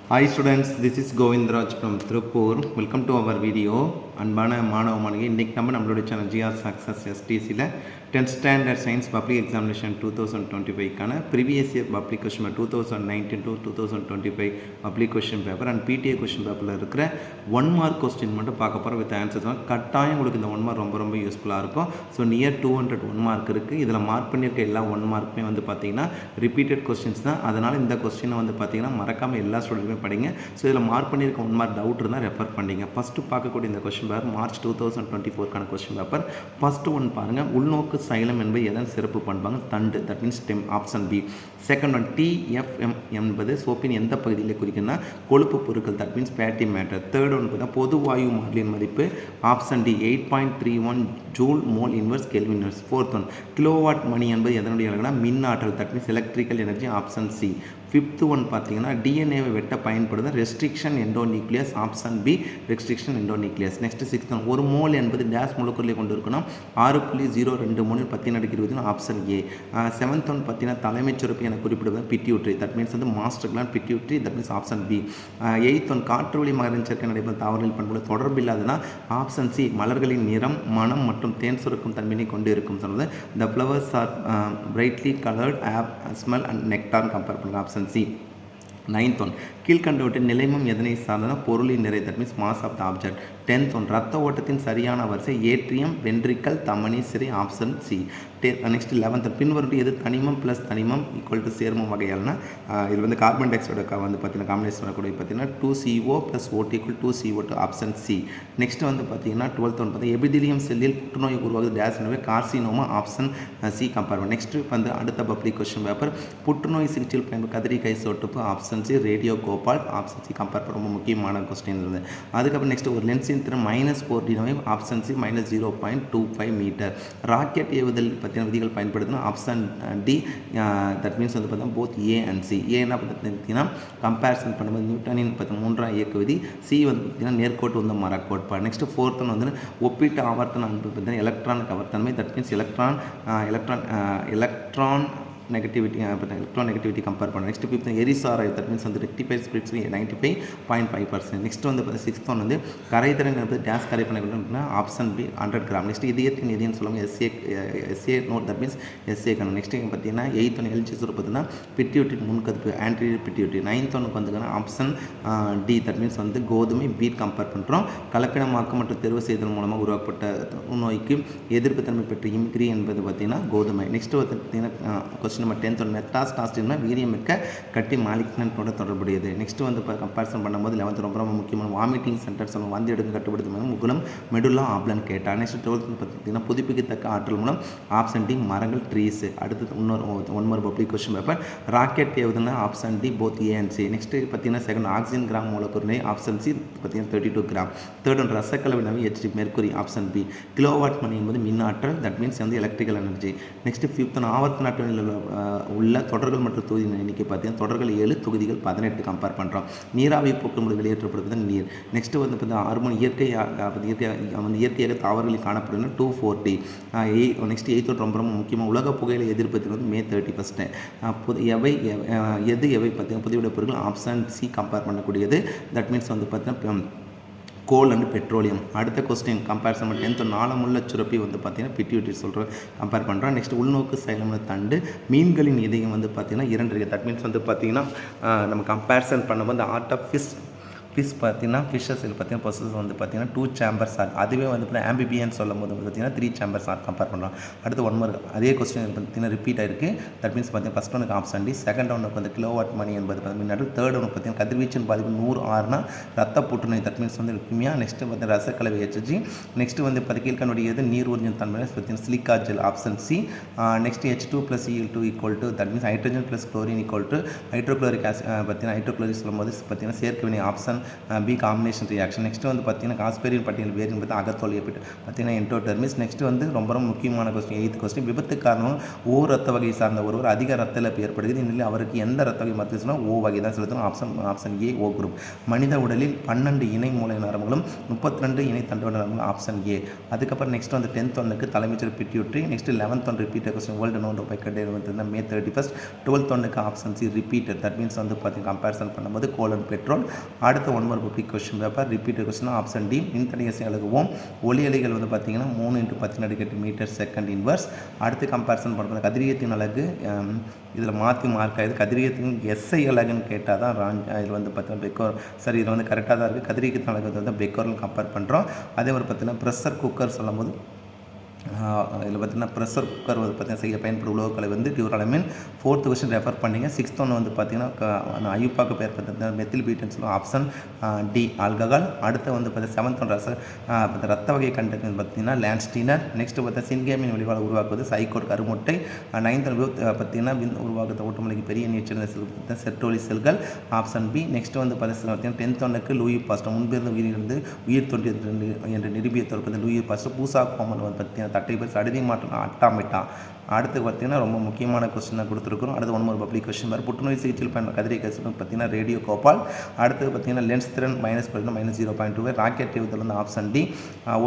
Hi students, this is Govindraj from Tirupur. Welcome to our video. அன்பான மாணவ மாணவிகள், இன்றைக்கி நம்மளுடைய சேனல் ஜிஆர் சக்ஸஸ் எஸ்டிசியில் 10th standard science public examination 2025க்கான previous year public question 2019 to 2025 public question paper and PTA question பேப்பரில் இருக்கிற 1 mark question மட்டும் பார்க்க போகிறோம் வித் ஆன்சர்ஸ் தான். கட்டாயம் உங்களுக்கு இந்த 1 மார்க் ரொம்ப யூஸ்ஃபுல்லாக இருக்கும். ஸோ நியர் 200 1 மார்க் இருக்குது. இதில் மார்க் பண்ணியிருக்க எல்லா 1 மார்க்குமே வந்து பார்த்திங்கன்னா ரிப்பீட்டட் கொஸ்டின்ஸ் தான். அதனால் இந்த கொஸ்டினை வந்து பார்த்திங்கன்னா மறக்காமல் எல்லா ஸ்டூடெண்ட்டுமே படிங்க. ஸோ இதில் மார்க் பண்ணியிருக்க 1 மார்க் டவுட் இருந்தால் ரெஃபர் பண்ணிங்க. ஃபஸ்ட்டு பார்க்கக்கூடிய இந்த கொஸ்டின் பேப்பர் மார்ச் 2024க்கான கொஸ்டின் பேப்பர். ஃபஸ்ட்டு ஒன் பாருங்கள், உள்நோக்கு சைலம் என்பது எதன் சிறப்பு பண்பாங்க? தண்டு, that means stem, option B. Second one, TFM என்பது சோப்பின் எந்த பகுதியில் குறிக்குன்னா கொழுப்பு பொருட்கள், that means fatty matter. Third one பார்த்தா பொது வாயு மாறிலியின் மதிப்பு, option D 8.31 joule mole inverse kelvin inverse. Fourth one, kilowatt மணி என்பது எதனுடைய அழகுனா மின் ஆற்றல், that means electrical energy, option C. Fifth one பார்த்தீங்கன்னா டிஎன்ஏவை வெட்ட பயன்படுது restriction endonuclease, option B restriction endonuclease. Next sixth one, ஒரு மோல் என்பது டேஸ் மூலக்கூறிலே கொண்டு இருக்கணும் 6.02 மோலில் 10^20, ஆப்ஷன் ஏ. செவன்த் ஒன் பார்த்தீங்கன்னா தலைமைச் சுரப்பி என குறிப்பிடுவது பிட்யூட்ரி, தட் மீன்ஸ் வந்து master gland pituitary, that means option B. Eighth one, காற்று வழி மகரின் சேர்க்கை நடைபெறும் தாவரங்களில் பண்புள்ள தொடர்பு இல்லாதனா, ஆப்ஷன் சி மலர்களின் நிறம், மனம் மற்றும் தேன் சுரக்கும் தன்மையை கொண்டு இருக்கும் சொன்னது. The flowers are brightly coloured have smell and nectar compare பண்ணுங்க, ஆப்ஷன் சி. நைன்த் ஒன், கீழ்கண்டவற்றின் நிலைமம் எதனை சார்ந்தன? பொருளின் நிறை, that means mass of the object. Tenth one, ரத்த ஓட்டத்தின் சரியான வரிசை ஏட்ரியம், வென்ட்ரிக்கல், தமனி, சிறை, ஆப்ஷன் சி. நெக்ஸ்ட் 11th, பின்வரும் எது தனிமம் ப்ளஸ் தனிமம் ஈக்குவல் டு சேர்மம் வகையால்னா இது வந்து கார்பன் டை ஆக்சைடோட வந்து பார்த்தீங்கன்னா காம்பினேஷன் வரக்கூடிய பார்த்தீங்கன்னா 2CO + OT = 2CO2, option C. Next வந்து பார்த்தீங்கன்னா 12th ஒன் பார்த்தீங்கன்னா எபிதிலியம் செல்லில் புற்றுநோய் உருவாகுது டேஸ் எனவே கார்சினோமா, ஆப்ஷன் சி கம்பேர் பண்ண. நெக்ஸ்ட் வந்து அடுத்த பப்ளிக் கொஸ்டின் பேப்பர், புற்றுநோய் சிகிச்சையில் பயன்படும் கதிரிகை சோட்டுப்பு, option C. Radio cobalt, option C compare பண்ண. ரொம்ப முக்கியமான கொஸ்டின் இருந்தது. அதுக்கப்புறம் நெக்ஸ்ட் ஒரு லென்ஸின் திறம் -4 ஆப்ஷன் சி -0.25 மீட்டர். ராக்கெட் ஏவுதல் பற்றின விதிகள் பயன்படுத்தினா, ஆப்ஷன் டி. தட் மீன்ஸ் வந்து பார்த்தா போத் ஏ அண்ட் சி. ஏன்னா பார்த்தீங்கன்னா கம்பேரிசன் பண்ணும்போது நியூட்டனின் 3ஆம் இயக்க விதி, சி வந்து பார்த்தீங்கன்னா நேர்கோட்டு வந்து மர கோட்பாடு. நெக்ஸ்ட் ஃபோர்த் ஒன் வந்து ஒப்பீட்டு ஆவர்த்தன அன்பு பார்த்தீங்கன்னா எலக்ட்ரானிக் ஆவர்த்தனமை, that means electron negativity electron negativity compare பண்ண. நெக்ஸ்ட் ஃபிஃப்த் எரிசாராய், தட் மீன்ஸ் வந்து ரெக்டிஃபைட் ஸ்பிரிட்ஸ் 95.5%. நெக்ஸ்ட் வந்து சிக்ஸ்த் ஒன் வந்து கரைதிறன் என்பது டேஸ் கரை பண்ண, ஆப்ஷன் பி 100 கிராம். நெக்ஸ்ட் இதயத்தின் எதுன்னு சொல்லுவாங்க SA node, that means SA கணக்கு. நெக்ஸ்ட் பார்த்தீங்கன்னா எயித் ஒன் எல்ஜி சொல்ல பார்த்தீங்கன்னா பிட்யூட்டி முன்கதுப்பு, ஆன்டீரியர் பிட்யூட்டி. நைன்த் ஒனுக்கு வந்துங்கன்னா ஆப்ஷன் டி, தட் மீன்ஸ் வந்து கோதுமை, பீட் கம்பேர் பண்ணுறோம். கலப்பினமாக்கம் மற்றும் தேர்வு செய்தல் மூலமாக உருவாக்கப்பட்ட நோய்க்கு எதிர்ப்பு தன்மை பெற்ற இம்கிரி என்பது பார்த்தீங்கன்னா கோதுமை. நெக்ஸ்ட் பார்த்தீங்கன்னா நம்பர் 10th ஒன், மெட்டாஸ்டாஸ்டின் வீரியமிக்க கட்டி மாலிக்னோட தொடர்புடையது. நெக்ஸ்ட் வந்து கம்பேரிசன் பண்ணும்போது 11th ரொம்ப முக்கியமான வாமிட்டிங் சென்டர் சொல்லுவோம், வாந்தி எடுக்க கட்டுப்படுத்தும் முகுலம், மெடுலா ஆப்லன் கேட்டா. நெக்ஸ்ட் 12th பார்த்தீங்கன்னா புதுப்பிக்கத்தக்க ஆற்றல் மூலம், ஆப்ஷன் டி மரங்கள், ட்ரீஸ். அடுத்தது இன்னொரு 1 more public question paper, rocket ஏவுதுன்னா option D both A and C. Next பார்த்தீங்கன்னா செகண்ட் ஆக்சிஜன் கிராம் மூலக்கூறு, ஆப்ஷன் சி பார்த்தீங்கன்னா 32 கிராம். தேர்ட் ஒன் ரசக்கலவை நவி HD mercury, option B. Kilowatt மணி என்பது மின் ஆற்றல், தட் மீன்ஸ் வந்து electrical energy. Next fifth one, ஆவர்த்தன நாட்டில் உள்ள தொடர்கள் மற்றும் தொகுதியின் எண்ணிக்கை பார்த்தீங்கன்னா தொடர்கள் 7, தொகுதிகள் 18 கம்பேர் பண்ணுறோம். நீராவி போக்கும்போது வெளியேற்றப்படுவது நீர். நெக்ஸ்ட் வந்து பார்த்தீங்கன்னா ஹார்மோன் இயற்கையாக தாவரங்களில் காணப்படுதுன்னா 240. நெக்ஸ்ட் 8th ரொம்ப முக்கியமாக உலக புகையிலை எதிர்ப்பு வந்து May 31. எவை பார்த்தீங்கன்னா புதிய பொருட்கள், ஆப்ஷன் சி கம்பேர் பண்ணக்கூடியது, தட் மீன்ஸ் வந்து பார்த்தீங்கன்னா கோல் அண்ட் பெட்ரோலியம். அடுத்த கொஸ்டின் கம்பேரிசன் 10th நாளமுள்ள சுரப்பி வந்து பார்த்தீங்கன்னா பிட்யூட்டரி சொல்கிறோம் கம்பேர் பண்ணுறோம். நெக்ஸ்ட் உள்நோக்கு சைலம்னு தண்டு, மீன்களின் இதயம் வந்து பார்த்தீங்கன்னா 2 இருக்குது. தட் மீன்ஸ் வந்து பார்த்தீங்கன்னா நம்ம கம்பேரிசன் பண்ணும்போது ஆர்ட் ஆஃப் ஃபிஷ் பார்த்தீங்கன்னா ஃபிஷ்ஷஸில் பார்த்தீங்கன்னா ப்ரொசஸ் வந்து பார்த்தீங்கன்னா 2 சேம்பர்ஸ் ஆர். அதுவே வந்து பார்த்தீங்கன்னா ஆம்பிபியன் சொல்லும் போது பார்த்தீங்கன்னா 3 சேம்பர்ஸ் ஆர் கம்பேர் பண்ணுறோம். அடுத்து 1 more அதே கொஸ்டின் பார்த்தீங்கன்னா ரிப்பீட் ஆயிருக்கு. தட் மீன்ஸ் பார்த்தீங்கன்னா ஃபஸ்ட் ஒனுக்கு ஆப்ஷன் டி, செகண்ட் ஒனுக்கு வந்து கிலோவாட் மணி என்பது பார்த்தீங்கன்னா, தேர்ட் ஒனுக்கு பார்த்தீங்கன்னா கதிர்வீச்சின் பாதிப்பு 100 ஆறுனா ரத்த புற்றுநோய், தட் மீன்ஸ் வந்து லுக்கிமியா. நெக்ஸ்ட் பார்த்தீங்கன்னா ரசக்கலவை ஹெச்ஜி. நெக்ஸ்ட் வந்து கீழ்கண்டது நீர் உறிஞ்சும் தன்மை பார்த்தீங்கன்னா silica gel, option C. Next H2 + Cl2 equal to, that means hydrogen + chlorine equal to hydrochloric acid. பார்த்தீங்கன்னா ஹைட்ரோக்ளோரிக் சொல்லும்போது பார்த்தீங்கன்னா சேர்க்கை வினை, option B combination reaction. Next வந்து பார்த்தீங்கன்னா காஸ்பேரியன் பட்டியல் வேறு என்பது அகத்தோல் பார்த்தீங்கன்னா என்டோடெர்மிஸ். நெக்ஸ்ட் வந்து ரொம்ப முக்கியமான கொஸ்டின் 8th கொஸ்டின். விபத்து காரணம் ஓ ரத்த வகை சார்ந்த ஒருவர் அதிக ரத்த இழப்பு ஏற்படுகிறது. இந்நிலையில் அவருக்கு எந்த ரத்த வகை மருத்துவ சொன்னால் ஓ வகை தான் செலுத்தணும். Option A O group. மனித உடலில் 12 இணை மூளை நரம்புகளும் 32 இணை தண்டுவட நரம்புகளும் ஆப்ஷன் ஏ. அதுக்கப்புறம் நெக்ஸ்ட் வந்து 10th ஒன்னுக்கு தலைமைச்சர் pituitary. Next 11th one repeater question world known by கடை வந்து மே 31. 12th ஒன்னுக்கு option C repeater. That means வந்து பார்த்தீங்கன்னா கம்பேரிசன் பண்ணும்போது கோலன் பெட்ரோல். அடுத்து 1 more public question paper repeater question option D மின்தடை அழகுவோம். ஒளி அலைகள் வந்து பார்த்தீங்கன்னா 3 × 10⁻8 மீட்டர் செகண்ட் இன்வர்ஸ். அடுத்து கம்பேரிசன் பண்ணுறது கதிரியத்தின் அழகு இதில் மாற்றி மார்க் ஆகுது. கதிரியத்தின் எஸ்ஐ அழகுன்னு கேட்டால் தான் இதில் வந்து பார்த்தீங்கன்னா பெக்கோர் சரி இதில் வந்து கரெக்டாக தான் இருக்குது. கதிரியத்தின் அழகு வந்து பெக்கோர்னு கம்பேர் பண்ணுறோம். அதே ஒரு பார்த்தீங்கன்னா ப்ரெஷர் குக்கர் சொல்லும் போது இதில் பார்த்தீங்கன்னா ப்ரெஷர் குக்கர் வந்து பார்த்தீங்கன்னா செய்ய பயன்படும் உலோகக்கலை வந்து டியூராலமின். 4th கொஸ்டின் ரெஃபர் பண்ணிங்க. 6th ஒன்று வந்து பார்த்தீங்கன்னா ஐயூப்பாக்கு பேர் பார்த்தீங்கன்னா மெத்தில் பீட்டன் சொல்லுவோம். Option D alcohol. அடுத்து வந்து பார்த்தீங்கன்னா 7th ஒன் ரத்த வகை கண்டக்ட் பார்த்தீங்கன்னா லேண்ட்ஸ்டீனர். நெக்ஸ்ட் பார்த்தீங்கன்னா சின்கேமின் விளைவால் உருவாக்குவது சைக்கோட் கருமுட்டை. 9th பார்த்தீங்கன்னா ஊர்வாக்கத்தை ஓட்டமலைக்கு பெரிய நீச்சல் செல் செர்டோலி செல்கள் ஆப்ஷன் பி. நெக்ஸ்ட் வந்து பார்த்தீங்கன்னா 10th ஒன்னுக்கு லூயி பாஸ்டர் முன்பிருந்து உயிரிழந்து உயிர் தோன்றியது என்று நிரூபிய தோற்பது லூயி பாஸ்டர். பூசா கோமல் வந்து பார்த்தீங்கன்னா தட்டை பேர் சடுதி மாற்றம் அட்டாமிட்டா. அடுத்து பார்த்தீங்கன்னா ரொம்ப முக்கியமான கொஸ்டின் தான் கொடுத்துருக்குறோம். அடுத்து 1 more பப்ளிக் கொஸ்டின் பார் புற்றுநோய் சிகிச்சையில் பயன்படுற கதிரை கசிவு பார்த்தீங்கன்னா ரேடியோ கோபால். அடுத்து பார்த்தீங்கன்னா லென்ஸ் திறன் -0.2 ராக்கெட் ஏவுதல் வந்து ஆப்ஷன் டி.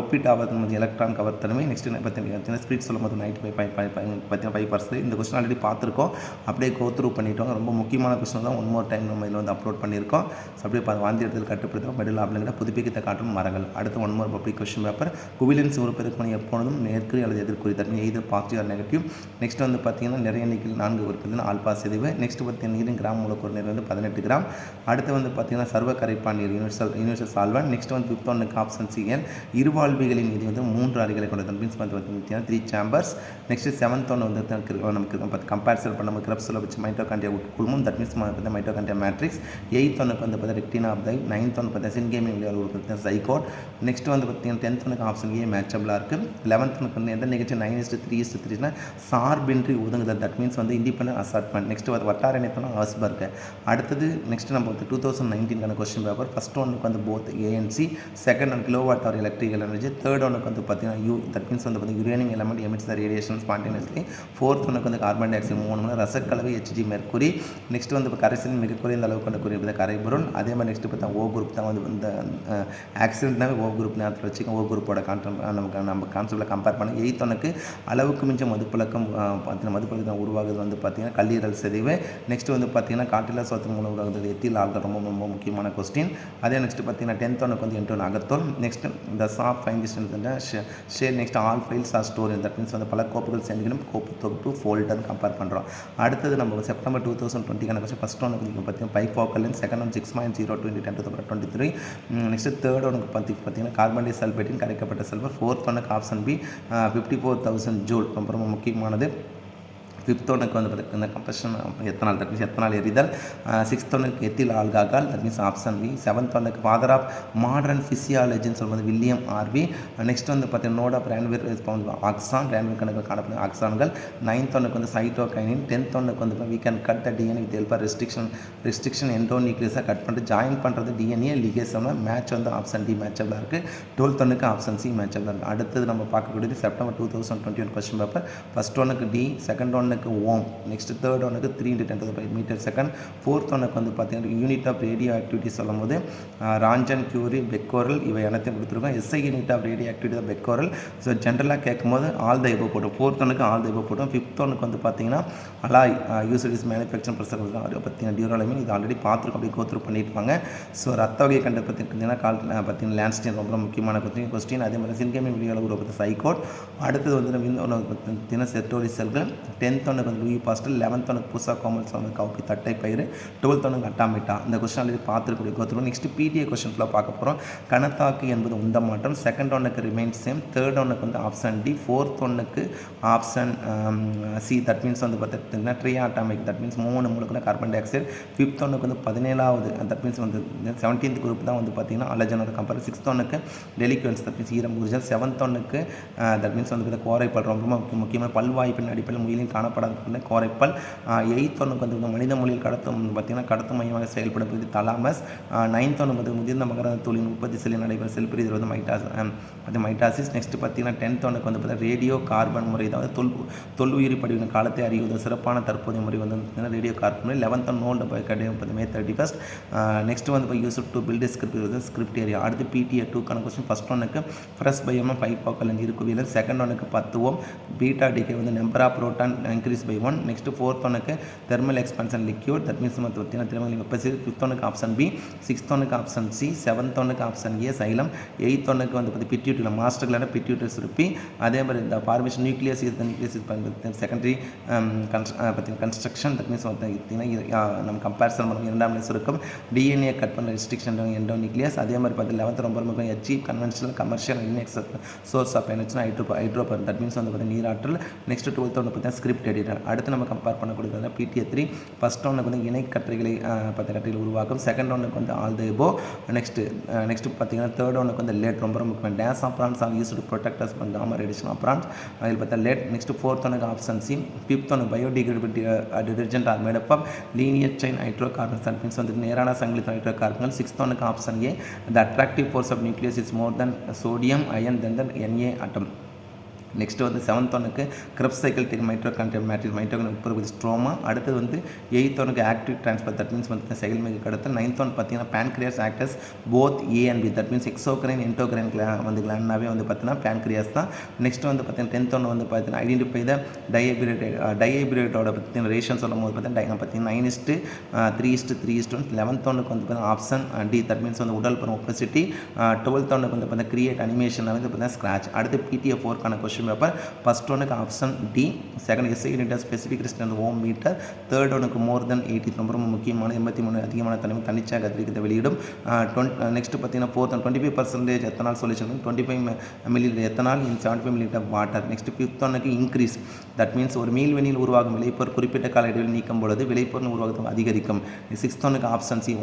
ஒப்பீட்டு ஆபத்து எலக்ட்ரான் கவர் தன்மை. நெக்ஸ்ட் பார்த்தீங்கன்னா ஸ்பீட் சொல்லும் போது 95% இந்த கொஸ்டின் ஆல்ரெடி பார்த்துருக்கோம். அப்படியே கோ த்ரூ பண்ணிட்டோம். ரொம்ப முக்கியமான கொஸ்டின் தான் 1 more டைம் நம்ம இதில் வந்து அப்லோட் பண்ணியிருக்கோம். ஸோ அப்படியே வாந்தி இடத்தில் கட்டுப்படுத்தும் மெடில் ஆப்லங்கிற புதுப்பிக்க காட்டும் மரங்கள். அடுத்து 1 more பப்ளிக் கொஸ்டின் பேப்பர் குவிலன்ஸ் உறுப்பிற்கு எப்பொழுதும் நேர்குறி அல்லது எதிர்குறி தன்மை எது பாசிட்டிவ் ஆர் நெகட்டிவ். நெக்ஸ்ட் வந்து பார்த்தீங்கன்னா நிறைய எண்ணிக்கையில் 4 பார்த்தீங்கன்னா ஆல்பா சிதைவு. நெக்ஸ்ட் பார்த்தீங்கன்னா நீரின் கிராம் மூலக்கூறு நீர் வந்து 18 கிராம். அடுத்து வந்து பார்த்தீங்கன்னா சர்வ கரைப்பான் நீர் யூனிவர்சல் சால்வன். நெக்ஸ்ட் வந்து 5th ஒன்னுக்கு ஆப்ஷன் சிஎன் இருவாழ்விகளின் இது வந்து 3 அறைகளை கொண்டது. மீன்ஸ் வந்து பார்த்தீங்கன்னா 3 சேம்பர்ஸ். நெக்ஸ்ட் 7th ஒன்று வந்து நமக்கு கம்பேரிசன் பண்ண கிரப்ஸில் வச்சு மைட்டோகாண்டியா உட்குழுமும். தட் மீன்ஸ் பார்த்தீங்கன்னா மைட்டோகாண்டியா மேட்ரிக்ஸ். 8th ஒன்னுக்கு வந்து பார்த்தீங்கன்னா ரெக்டினா ஆஃப் தை. 9th ஒன்று பார்த்தீங்கன்னா சின்கேமின் விளையாடு பார்த்தீங்கன்னா சைக்கோட். நெக்ஸ்ட் வந்து பார்த்தீங்கன்னா 10th ஒன்னுக்கு ஆப்ஷன் ஏ மேட்சபிளாக இருக்குது. 11th ஒன்னுக்கு வந்து எந்த நிகழ்ச்சி 9:3:3 சார்பின்றி ஒதுங்குதல். தட் மீன்ஸ் வந்து இண்டிபெண்டன்ட் அசார்ட்மெண்ட். நெக்ஸ்ட் வந்து வட்டார இணைப்புனா ஹாஸ்பர்க். அடுத்தது நெக்ஸ்ட் நம்ம வந்து 2019 கொஸ்டின் பேப்பர். ஃபர்ஸ்ட் ஒன்னுக்கு வந்து both A and C. Second one kilowatt hour electrical energy. Third ஒன்னுக்கு வந்து பார்த்தீங்கன்னா யூ தட் மீன்ஸ் வந்து பார்த்தீங்கன்னா uranium element emits the radiation spontaneously. 4th ஒன்னுக்கு வந்து கார்பன் டை ஆக்சைடு 3 ரசக்கலவை HG மெர்க்குரி. நெக்ஸ்ட் வந்து இப்போ கரைசலின் மிக குறைந்த அளவு கொண்ட குறிப்பிட்ட கரைபொருள். அதே மாதிரி நெக்ஸ்ட் பார்த்தா ஓ குரூப் தான் வந்து இந்த ஆக்சிடென்ட்னாவே ஓ குரூப் நேரத்தில் வச்சுக்கோங்க. ஓ குரூப்போட நம்ம கான்செப்டில் கம்பேர் பண்ணி 8th ஒன்னுக்கு அளவுக்கு மிஞ்ச மதுப்பழக்கம் பார்த்தீங்கன்னா மதுப்பழக்கம் உருவாகுது வந்து பார்த்தீங்கன்னா கல்லீரல் சிதைவு. நெக்ஸ்ட் வந்து பார்த்தீங்கன்னா காட்டில்லா சோத்தின் மூலம் உருவாகுது எத்தில் ஆல்கஹால். ரொம்ப முக்கியமான கொஸ்டின். அதே நெக்ஸ்ட் பார்த்தீங்கன்னா 10th ஒன்னுக்கு வந்து என்டோன் அகத்தோல். நெக்ஸ்ட் இந்த soft fine distance share. Next all files are store. That means வந்து பல கோப்புகள் சேர்ந்துக்கணும் கோப்பு தொகுப்பு ஃபோல்டர்னு கம்பேர் பண்ணுறோம். அடுத்தது நம்ம செப்டம்பர் 2020 கொஸ்டின். ஃபஸ்ட் ஒன்னுக்கு பார்த்தீங்கன்னா bifocal lens. Second one 6.0 10⁻23. Next third ஒன்னுக்கு பார்த்தீங்கன்னா கார்பன் டை சல்பேட்டின் கரைக்கப்பட்ட செல்வர். 4th ஒன்னுக்கு ஆப்ஷன் பி 54,000 ஜூல். ரொம்ப முக்கியமானது. 5th ஒன்னுக்கு வந்து பார்த்தீங்கன்னா combustion ethanol that means ethanol எரிதல். 6th ஒன்னுக்கு ethyl alcohol that means option B. 7th ஒன்னுக்கு ஃபாதர் ஆஃப் மாடர்ன் ஃபிசியாலஜின்னு சொல்லும்போது வில்லியம் ஆர்வி. நெக்ஸ்ட் வந்து பார்த்தீங்கன்னா நோட் ஆஃப் ரேன்வேர் ஆக்சான் ரேன்வேர் கணக்கு காணப்படும் ஆக்சான்கள். 9th ஒன்னுக்கு வந்து சைட்டோகைனின். 10th ஒன்னுக்கு வந்து we can cut the DNA with help restriction எண்டோநியூக்ளியஸை கட் பண்ணிட்டு ஜாயின் பண்ணுறது டிஎன்ஏ லிகேஸோட மேட்ச் வந்து ஆப்ஷன் டி மேட்சபிளாக இருக்குது. 12th ஒன்னுக்கு ஆப்ஷன் சி மேட்சபிளாக இருக்குது. அடுத்தது நம்ம பார்க்கக்கூடியது செப்டம்பர் 2021 கொஸ்டின் பேப்பர். ஃபர்ஸ்ட் ஒன்னுக்கு டி. செகண்ட் ஒன்னுக்கு ஓம். நெக்ஸ்ட் தேர்ட் ஒன்னுக்கு 3 × 10⁻5 மீட்டர் செகண்ட். 4th ஒன்னுக்கு வந்து பார்த்தீங்கன்னா யூனிட் ஆஃப் ரேடியோ ஆக்டிவிட்டி சொல்லும் போது ராஞ்சன் கியூரி பெக்கோரல் இவை அனைத்தையும் கொடுத்துருக்கோம். SI unit of radioactivity தான் பெக்கோரல். ஸோ ஜென்ரலாக கேட்கும்போது ஆல் த எபோ போட்டோம். 4th ஒன்னுக்கு ஆல் த எபோ போட்டோம். 5th ஒன்னுக்கு வந்து பார்த்தீங்கன்னா அலாய் யூசரிஸ் மேனுஃபேக்சரிங் ப்ரெஷர் அதை பார்த்தீங்கன்னா டியூராலமின் இது ஆல்ரெடி பார்த்துருக்கோம். அப்படி கோத்ரூ பண்ணியிருப்பாங்க. ஸோ ரத்த வகை கண்டு பார்த்தீங்கன்னா பார்த்தீங்கன்னா லேண்ட்ஸ்டீன் ரொம்ப முக்கியமான கொஸ்டின். அதே மாதிரி சின்கேமின் விளையாட உருவப்பட்ட சைக்கோட். அடுத்தது வந்து பார்த்தீங்கன்னா செர்டோலி செல்கள். 10th ஒன்னுக்கு வந்து லூயி பாஸ்டர். 11th ஒன்னுக்கு பூசா கோமல்ஸ் வந்து கவுப்பி தட்டை பயிர். 12th ஒன்னுக்கு அட்டாமிட்டா. இந்த கொஸ்டின் ஆல்ரெடி பார்த்துருக்கூடிய கோத்ரூ. நெக்ஸ்ட் பிடிஏ கொஸ்டின் ஃபுல்லாக பார்க்க போகிறோம். கணத்தாக்கு என்பது உந்த மாற்றம். செகண்ட் ஒன்னுக்கு ரிமைன் சேம். தேர்ட் ஒன்னுக்கு வந்து ஆப்ஷன் டி. 4th ஒன்னுக்கு ஆப்ஷன் சி தட் மீன்ஸ் வந்து பார்த்தீங்கன்னா ட்ரீ அட்டாமிக் தட் மீன்ஸ் 3 மூலக்கூறு கார்பன் டை ஆக்சைடு. 5th ஒன்னுக்கு வந்து 17வது தட் மீன்ஸ் வந்து 17th குரூப் தான் வந்து பார்த்தீங்கன்னா அலஜனோட கம்பேர். 6th ஒன்னுக்கு டெலிக்வன்ஸ் தட் மீன்ஸ் ஈரம் ஊர்ஜல். 7th ஒன்னுக்கு தட் மீன்ஸ் வந்து கோரை பல் ரொம்ப முக்கியமான பல்வாய்ப்பின் அடிப்படையில் முயலின் காண காணப்படாத கோரைப்பல். 8th ஒன்றுக்கு வந்து மனித மொழியில் கடத்தும் பார்த்திங்கன்னா கடத்தும் மையமாக செயல்படுவது தலாமஸ். 9th ஒன்று வந்து முதிர்ந்த மகரந்த தூளின் உற்பத்தி செல்லில் நடைபெறும் செல் பிரிதல் வந்து மைட்டாசிஸ். நெக்ஸ்ட் பார்த்திங்கன்னா 10th ஒன்றுக்கு வந்து பார்த்தீங்கன்னா ரேடியோ கார்பன் முறை, அதாவது தொல்லுயிரி படிவின் காலத்தை அறிவது சிறப்பான தற்போதைய முறை வந்து ரேடியோ கார்பன் முறை. 11th நோல்டு பை May 31st. நெக்ஸ்ட் வந்து use to build script area. அடுத்து PTA 2க்கான கொஸ்டின். ஃபர்ஸ்ட் ஒன்றுக்கு ஃப்ரெஷ் பையமா 5 பாக்கல் இருக்குவியல். செகண்ட் ஒன்றுக்கு 10 Ω பீட்டா டிகே வந்து number of proton increase by 1. Next fourth ஒன்றுக்கு thermal expansion liquid, that means பார்த்தீங்கன்னா தெர்மல் வெப்பசி. 5th ஒன்றுக்கு ஆப்ஷன் பி. 6th ஒன்றுக்கு ஆப்ஷன் சி. 7th ஒன்றுக்கு ஆப்ஷன் ஏ சைலம். 8th ஒன்றுக்கு வந்து பார்த்து பிட்யூட்டரி மாஸ்டர் கிளான பிட்யூட்டரி சுரப்பி. அதே மாதிரி இந்த ஃபார்மேஷன் நியூக்ளியஸ் செகண்டரி பார்த்தீங்கன்னா கன்ஸ்ட்ரக்ஷன், தட் மீன்ஸ் பார்த்தீங்கன்னா நம்ம கம்பேரிசன் பண்ணுவோம். இரண்டாம் நிலை சுருக்கம் DNA கட் பண்ண ரெஸ்ட்ரிக்ஷன் எண்டோ நியூக்ளியஸ். அதே மாதிரி பார்த்து 11th ரொம்ப முக்கியம் achieve conventional commercial source of energy hydropower, that means வந்து பார்த்தீங்கன்னா நீராற்றல். நெக்ஸ்ட் 12th ஒன்று பார்த்தீங்கன்னா ஸ்கிரிப்ட் எடிட்டர். அடுத்து நம்ம கம்பேர் பண்ணக்கூடியது PTA 3. ஃபர்ஸ்ட் ஒன்றுக்கு வந்து இணை கட்டுரைகளை கட்டுரைகள் உருவாக்கும். செகண்ட் ஒன்றுக்கு வந்து ஆல் த எபோ. நெக்ஸ்ட் பார்த்தீங்கன்னா தேர்ட் ஒன்றுக்கு வந்து லேட் ரொம்ப முக்கியம். Days of France are use to protect us from gamma radiation of France. அதில் பார்த்தா லேட். நெக்ஸ்ட் ஃபோர்த் ஒன்றுக்கு ஆப்ஷன் சி. 5th ஒன்று biodegradable detergent are made up of linear chain hydrocarbons, that means வந்து நேரான சங்கிலி ஹைட்ரோகார்பன்கள். 6th ஒன்றுக்கு option A. The attractive force of nucleus is more than sodium ion than the Na atom. Next வந்து 7th ஒன்றுக்கு Krebs cycle மைட்ரோகான்ட்ரியம் மைட்டோகான் உற்பத்தி stroma. அடுத்தது வந்து 8th ஒன்றுக்கு ஆக்டிவ் டிரான்ஸ்பர், தட் மீன்ஸ் வந்து செயல்மிகு கடத்தல். 9th ஒன் பார்த்தீங்கன்னா pancreas actors both A and B, that means exocrine endocrine வந்து கிளான்னாவே வந்து பார்த்தீங்கன்னா பேன்க்ரியாஸ் தான். நெக்ஸ்ட் வந்து பார்த்தீங்கன்னா 10th ஒன்று வந்து பார்த்தீங்கன்னா ஐடென்டிஃபை த டைஹைபிரேட்டோட பார்த்தீங்கன்னா ரேஷன் சொல்லும் போது பார்த்தீங்கன்னா 9:3:3:1. 11th ஒன்றுக்கு வந்து பார்த்தீங்கன்னா ஆப்ஷன் டி, தட் மீன்ஸ் வந்து உடல் பருவம் ஒப்பசிட்டி. 12th ஒன்றுக்கு வந்து பார்த்தீங்கன்னா கிரியேட் அனிமேஷன் வந்து பார்த்தீங்கன்னா ஸ்க்ராட்ச். அடுத்து PTA 4க்கான கொஸ்டின் பேப்பர். ஃபர்ஸ்ட் ஒன்றுக்கு option D. Second SI unit specific resistance ohm metre. Third ஒன்றுக்கு மோர் தென் 80, ரொம்ப முக்கியமான 83 அதிகமான தனிச்சாக கத்திரிக்கத்தை வெளியிடும். நெக்ஸ்ட் பார்த்தீங்கன்னா 25% எத்தனால் சொல்யூஷன், 25 ml எத்தனால் இன் 75 ml வாட்டர். நெக்ஸ்ட் 5th ஒன்றுக்கு இன்க்ரீஸ், தட் மீன்ஸ் ஒரு மீள்வெளியில் உருவாகும் விளைபொருள் குறிப்பிட்ட கால இடைவெளி நீக்கும் பொழுது விளைபொருள் உருவாக்கம் அதிகரிக்கும். 6th ஒன்றுக்கு option C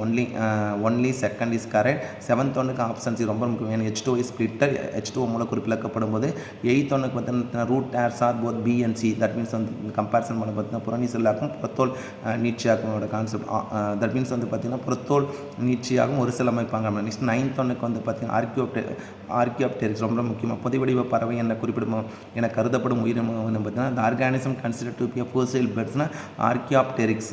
only second is correct. 7th ஒன்றுக்கு ஆப்ஷன் சி ரொம்ப முக்கியம். H2O ஸ்பிளிட்டர், H2O மூலக்கூறு பிளக்கப்படும் போது. 8th ஒன்றுக்கு பார்த்தீங்கன்னா root hairs are both B and C, that means வந்து கம்பேரிசன் பண்ண பார்த்தீங்கன்னா புறணி செல்லாக்கும் புறத்தோல் நீட்சியாக்கும் கான்செப்ட், தட் மீன்ஸ் வந்து பார்த்தீங்கன்னா புறத்தோல் நீட்சியாகவும் ஒரு சில அமைப்பாங்க. நெக்ஸ்ட் 9th ஒன்றுக்கு வந்து பார்த்தீங்கன்னா ஆர்கியோப்டெரிக்ஸ் ரொம்ப முக்கியமாக பொதிவடிவ பறவை என குறிப்பிடும் என கருதப்படும் உயிரினம் பார்த்தீங்கன்னா இந்த organism consider to be fossil பேர்ட்ஸ்னா ஆர்கியோப்டெரிக்ஸ்.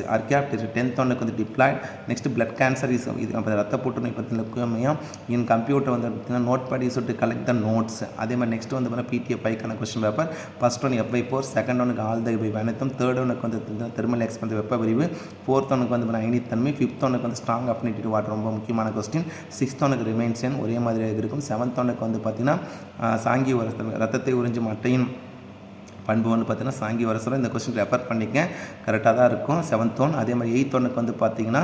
10th ஒன்றுக்கு வந்து diploid. Next blood cancer is இது ரத்த புற்றுநோய் பற்றின முக்கியமையும் இன் கம்ப்யூட்டர் வந்து பார்த்தீங்கன்னா notepad use to collect the notes. அதே மாதிரி நெக்ஸ்ட் வந்து PTA 5க்கான question paper. First one F/4, second ஒன்றுக்கு ஆல் த பை அனைத்தும், தேர்ட் ஒன்றுக்கு வந்து தெர்மல் எக்ஸ்பென்ஸ் வெப்ப விரிவு, ஃபோர்த் ஒன்றுக்கு வந்து அயனித்தன்மை, 5th ஒன்றுக்கு வந்து ஸ்ட்ராங் அஃபினிட்டி டு வாட்டர் ரொம்ப முக்கியமான கொஸ்டின். 6th ஒன்றுக்கு ரிமைன்ஷன் ஒரே மாதிரியாக இருக்கும். 7th ஒன்றுக்கு வந்து பார்த்தீங்கன்னா சாங்கி ரத்தத்தை உறிஞ்சும் அட்டையின் பண்பு வந்து பார்த்தீங்கன்னா சாங்கி வர சொல்ல இந்த கொஸ்டின் ரெஃபர் பண்ணிக்க கரெக்டாக தான் இருக்கும். 7th one. அதே மாதிரி 8th ஒன்றுக்கு வந்து பார்த்தீங்கன்னா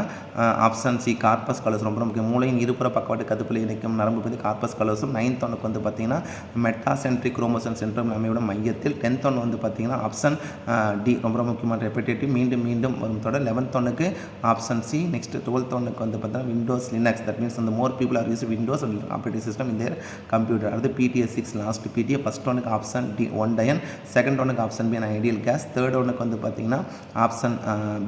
ஆப்ஷன் சி கார்பஸ் கலர்ஸ் ரொம்ப முக்கியம். மூளையின் இருப்புற பக்கவாட்டு கதுப்பில் இணைக்கும் நரம்பு பற்றி கார்பஸ் கலர்ஸும். 9th ஒன்றுக்கு வந்து பார்த்தீங்கன்னா மெட்டாசென்ட்ரிக் குரோமோசோம் சென்ட்ரம் அமையோட மையத்தில். 10th ஒன் வந்து பார்த்தீங்கன்னா ஆப்ஷன் டி ரொம்ப முக்கியமான ரெப்பிட்டேட்டிவ் மீண்டும் வரும் தொடர். 11th ஒன்றுக்கு ஆப்ஷன் சி. நெக்ஸ்ட் 12th ஒன்றுக்கு வந்து பார்த்தீங்கன்னா விண்டோஸ் லினக்ஸ், தட் மீன்ஸ் அந்த more people are use Windows operating system இந்த கம்ப்யூட்டர். அடுத்து PTA 6 லாஸ்ட் PTA. ஃபர்ஸ்ட் ஒன்றுக்கு ஆப்ஷன் டி 1 டயன். செகண்ட் ஒன்றுக்கு option B ideal gas. Third ஒன்றுக்கு வந்து பார்த்தீங்கன்னா ஆப்ஷன்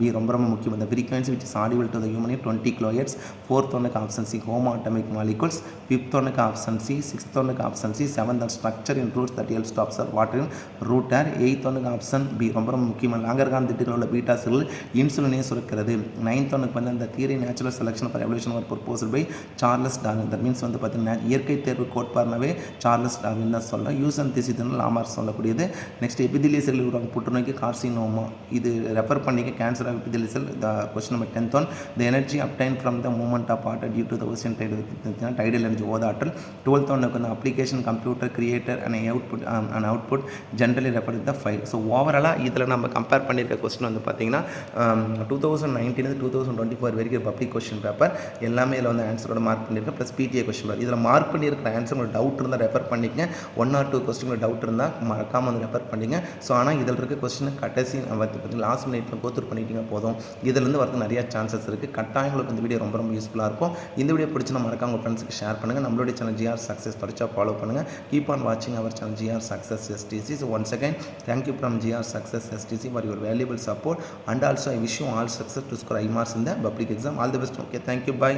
பி ரொம்ப முக்கியம். இந்த frequency which is audible to the human 20 kHz. ஃபோர்த் ஒன்றுக்கு option C homo atomic molecules. 5th ஒன்றுக்கு ஆப்ஷன் சி. 6th ஒன்றுக்கு option C 7th structure in roots that helps to observe water in root hair. 8th ஒன்றுக்கு option B ரொம்ப முக்கியமான லாங்கர்கான் திட்டுகளில் உள்ள beta செல்கள் இன்சுலினை சுரக்கிறது. 9th ஒன்றுக்கு வந்து அந்த theory natural selection for evolution are proposal by Charles Darwin, that means வந்து பார்த்தீங்கன்னா இயற்கை தேர்வு கோட்பாடுனாவே சார்லஸ் டார்வின் தான் சொல்லலாம். யூஸ் அண்ட் திசிதன் லாமார் சொல்லக்கூடியது. நெக்ஸ்ட் எபிதிலிய செல் உருவாக்கும் புற்றுநோய்க்கு கார்சினோமா, இது ரெஃபர் பண்ணிக்க cancer of epithelial cell. Question number 10th one. The energy obtained from the movement of water due to the ocean tidal energy ஓதாற்றல். 12th ஒன்றுக்கு வந்து application computer creator and output generally refer the file. So ஓவராலாக இதில் நம்ம compare பண்ணியிருக்க question வந்து பார்த்தீங்கன்னா 2019 2024 வரைக்கும் பப்ளிக் கொஸ்டின் பேப்பர் எல்லாமே இதில் வந்து ஆன்சரோட மார்க் பண்ணியிருக்கேன். ப்ளஸ் PTA கொஸ்டின் பேப்பர் இதில் மார்க் பண்ணியிருக்கிற ஆன்சர் உங்களுக்கு டவுட் இருந்தால் ரெஃபர் பண்ணிக்க. 1 or 2 கொஸ்டின் டவுட் இருந்தால் மறக்காமல் வந்து ரெஃபர் பண்ணி பண்ணாதீங்க. ஸோ ஆனால் இதில் இருக்க கொஸ்டின் கடைசி லாஸ்ட் மினிட்ல கோத்ரூ பண்ணிட்டீங்க போதும். இதிலேருந்து வரது நிறைய சான்சஸ் இருக்குது. கட்டாயம் உங்களுக்கு இந்த வீடியோ ரொம்ப ரொம்ப யூஸ்ஃபுல்லாக இருக்கும். இந்த வீடியோ பிடிச்சினா மறக்காம உங்கள் ஃப்ரெண்ட்ஸுக்கு ஷேர் பண்ணுங்கள். நம்மளுடைய சேனல் ஜிஆர் சக்ஸஸ் படித்தா ஃபாலோ பண்ணுங்கள். கீப் ஆன் வாட்சிங் our channel GR success STC. So once again thank you from GR Success STC for your valuable support, and also I wish you all success to score high marks in the public exam. All the best. Okay, thank you. Bye.